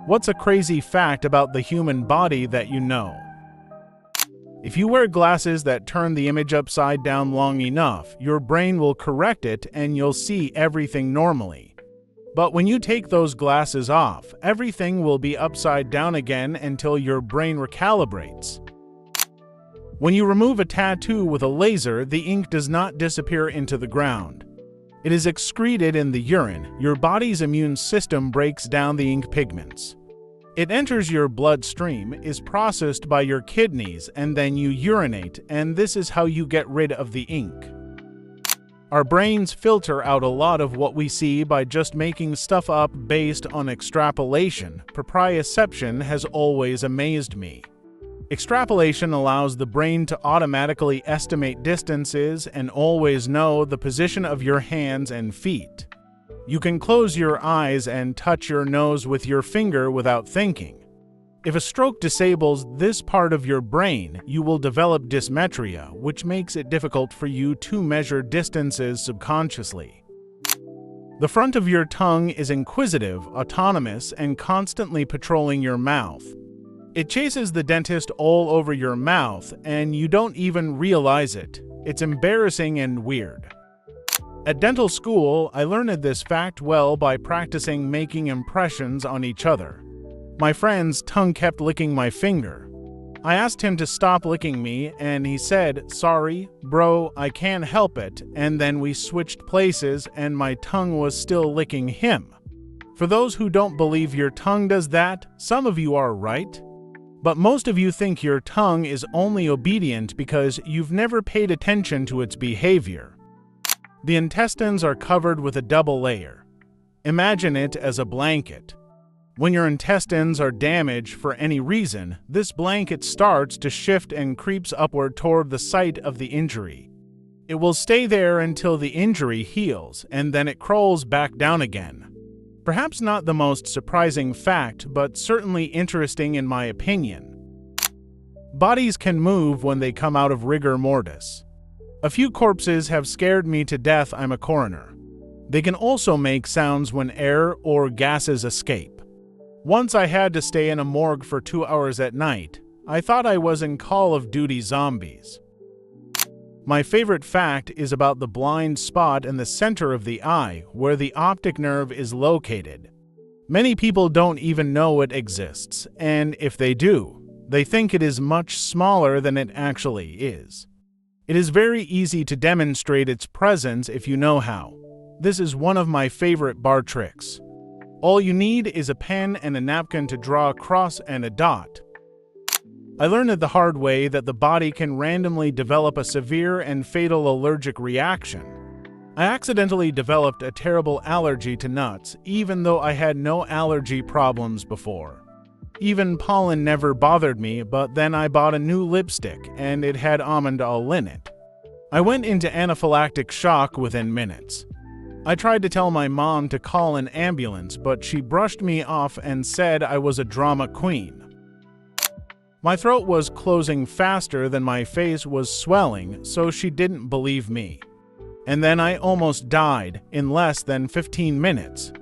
What's a crazy fact about the human body that you know? If you wear glasses that turn the image upside down long enough, your brain will correct it and you'll see everything normally. But when you take those glasses off, everything will be upside down again until your brain recalibrates. When you remove a tattoo with a laser, the ink does not disappear into the ground. It is excreted in the urine. Your body's immune system breaks down the ink pigments. It enters your bloodstream, is processed by your kidneys, and then you urinate, and this is how you get rid of the ink. Our brains filter out a lot of what we see by just making stuff up based on extrapolation. Proprioception has always amazed me. Extrapolation allows the brain to automatically estimate distances and always know the position of your hands and feet. You can close your eyes and touch your nose with your finger without thinking. If a stroke disables this part of your brain, you will develop dysmetria, which makes it difficult for you to measure distances subconsciously. The front of your tongue is inquisitive, autonomous, and constantly patrolling your mouth. It chases the dentist all over your mouth, and you don't even realize it. It's embarrassing and weird. At dental school, I learned this fact well by practicing making impressions on each other. My friend's tongue kept licking my finger. I asked him to stop licking me, and he said, "Sorry, bro, I can't help it," and then we switched places, and my tongue was still licking him. For those who don't believe your tongue does that, some of you are right. But most of you think your tongue is only obedient because you've never paid attention to its behavior. The intestines are covered with a double layer. Imagine it as a blanket. When your intestines are damaged for any reason, this blanket starts to shift and creeps upward toward the site of the injury. It will stay there until the injury heals, and then it crawls back down again. Perhaps not the most surprising fact, but certainly interesting in my opinion. Bodies can move when they come out of rigor mortis. A few corpses have scared me to death. I'm a coroner. They can also make sounds when air or gases escape. Once I had to stay in a morgue for 2 hours at night. I thought I was in Call of Duty Zombies. My favorite fact is about the blind spot in the center of the eye, where the optic nerve is located. Many people don't even know it exists, and if they do, they think it is much smaller than it actually is. It is very easy to demonstrate its presence if you know how. This is one of my favorite bar tricks. All you need is a pen and a napkin to draw a cross and a dot. I learned it the hard way that the body can randomly develop a severe and fatal allergic reaction. I accidentally developed a terrible allergy to nuts, even though I had no allergy problems before. Even pollen never bothered me, but then I bought a new lipstick, and it had almond oil in it. I went into anaphylactic shock within minutes. I tried to tell my mom to call an ambulance, but she brushed me off and said I was a drama queen. My throat was closing faster than my face was swelling, so she didn't believe me. And then I almost died in less than 15 minutes.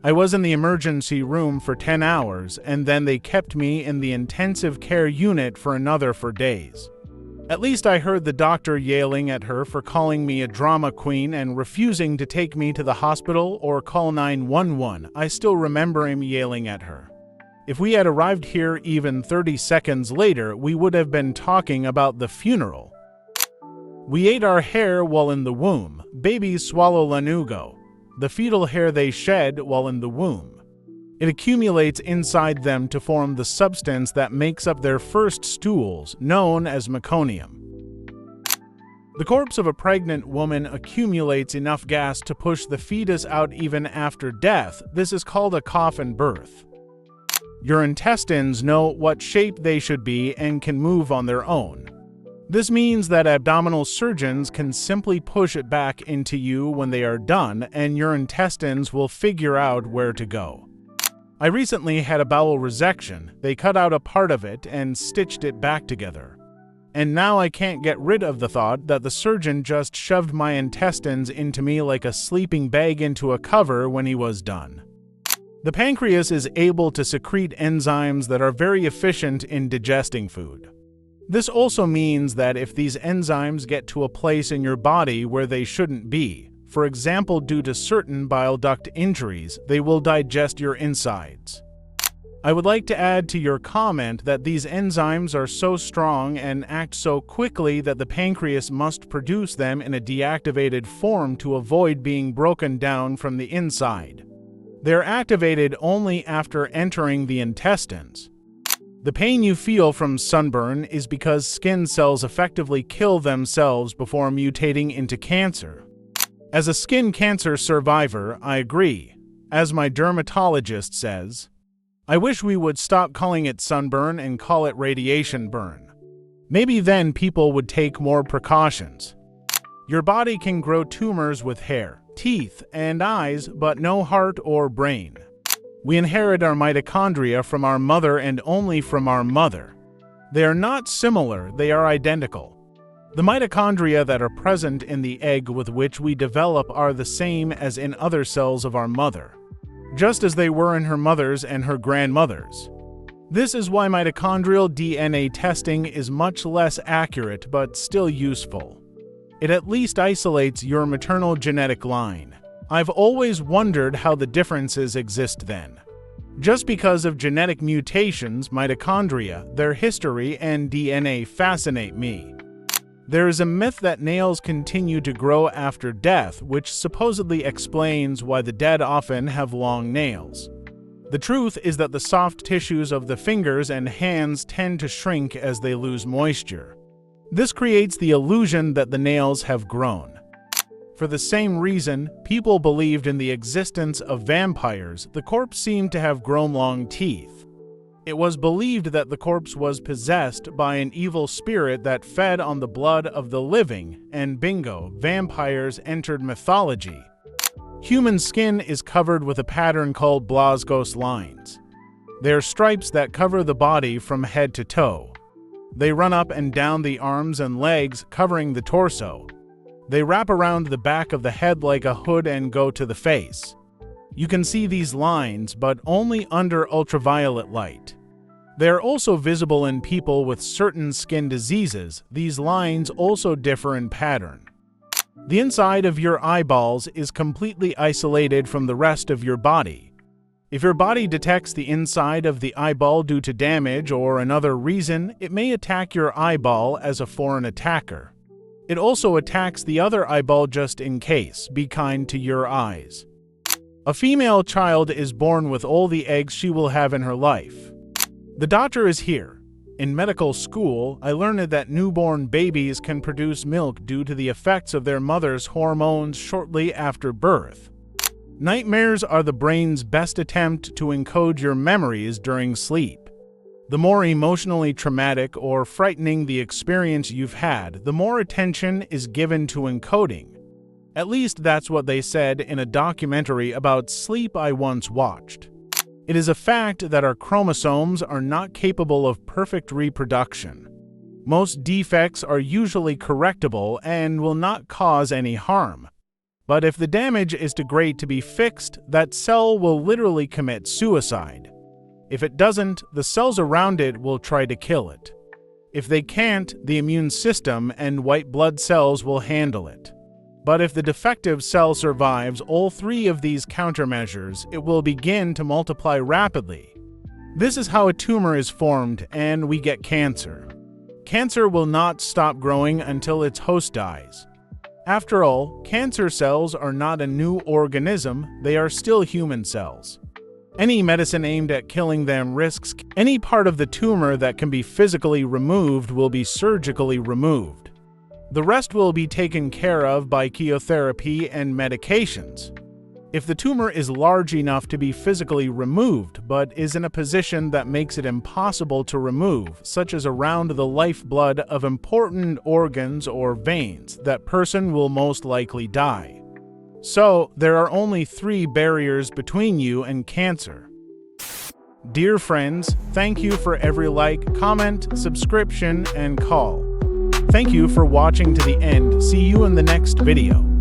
I was in the emergency room for 10 hours, and then they kept me in the intensive care unit for another 4 days. At least I heard the doctor yelling at her for calling me a drama queen and refusing to take me to the hospital or call 911. I still remember him yelling at her. If we had arrived here even 30 seconds later, we would have been talking about the funeral. We ate our hair while in the womb. Babies swallow lanugo, the fetal hair they shed while in the womb. It accumulates inside them to form the substance that makes up their first stools, known as meconium. The corpse of a pregnant woman accumulates enough gas to push the fetus out even after death. This is called a coffin birth. Your intestines know what shape they should be and can move on their own. This means that abdominal surgeons can simply push it back into you when they are done, and your intestines will figure out where to go. I recently had a bowel resection. They cut out a part of it and stitched it back together. And now I can't get rid of the thought that the surgeon just shoved my intestines into me like a sleeping bag into a cover when he was done. The pancreas is able to secrete enzymes that are very efficient in digesting food. This also means that if these enzymes get to a place in your body where they shouldn't be, for example due to certain bile duct injuries, they will digest your insides. I would like to add to your comment that these enzymes are so strong and act so quickly that the pancreas must produce them in a deactivated form to avoid being broken down from the inside. They are activated only after entering the intestines. The pain you feel from sunburn is because skin cells effectively kill themselves before mutating into cancer. As a skin cancer survivor, I agree. As my dermatologist says, I wish we would stop calling it sunburn and call it radiation burn. Maybe then people would take more precautions. Your body can grow tumors with hair, teeth, and eyes, but no heart or brain. We inherit our mitochondria from our mother and only from our mother. They are not similar, they are identical. The mitochondria that are present in the egg with which we develop are the same as in other cells of our mother, just as they were in her mother's and her grandmother's. This is why mitochondrial DNA testing is much less accurate but still useful. It at least isolates your maternal genetic line. I've always wondered how the differences exist then. Just because of genetic mutations, mitochondria, their history, and DNA fascinate me. There is a myth that nails continue to grow after death, which supposedly explains why the dead often have long nails. The truth is that the soft tissues of the fingers and hands tend to shrink as they lose moisture. This creates the illusion that the nails have grown. For the same reason, people believed in the existence of vampires. The corpse seemed to have grown long teeth. It was believed that the corpse was possessed by an evil spirit that fed on the blood of the living, and bingo, vampires entered mythology. Human skin is covered with a pattern called Blaskos lines. They are stripes that cover the body from head to toe. They run up and down the arms and legs, covering the torso. They wrap around the back of the head like a hood and go to the face. You can see these lines, but only under ultraviolet light. They are also visible in people with certain skin diseases. These lines also differ in pattern. The inside of your eyeballs is completely isolated from the rest of your body. If your body detects the inside of the eyeball due to damage or another reason, it may attack your eyeball as a foreign attacker. It also attacks the other eyeball just in case. Be kind to your eyes. A female child is born with all the eggs she will have in her life. The doctor is here. In medical school, I learned that newborn babies can produce milk due to the effects of their mother's hormones shortly after birth. Nightmares are the brain's best attempt to encode your memories during sleep. The more emotionally traumatic or frightening the experience you've had, the more attention is given to encoding. At least that's what they said in a documentary about sleep I once watched. It is a fact that our chromosomes are not capable of perfect reproduction. Most defects are usually correctable and will not cause any harm. But if the damage is too great to be fixed, that cell will literally commit suicide. If it doesn't, the cells around it will try to kill it. If they can't, the immune system and white blood cells will handle it. But if the defective cell survives all three of these countermeasures, it will begin to multiply rapidly. This is how a tumor is formed, and we get cancer. Cancer will not stop growing until its host dies. After all, cancer cells are not a new organism, they are still human cells. Any medicine aimed at killing them risks any part of the tumor that can be physically removed will be surgically removed. The rest will be taken care of by chemotherapy and medications. If the tumor is large enough to be physically removed but is in a position that makes it impossible to remove, such as around the lifeblood of important organs or veins, that person will most likely die. So, there are only 3 barriers between you and cancer. Dear friends, thank you for every like, comment, subscription, and call. Thank you for watching to the end. See you in the next video.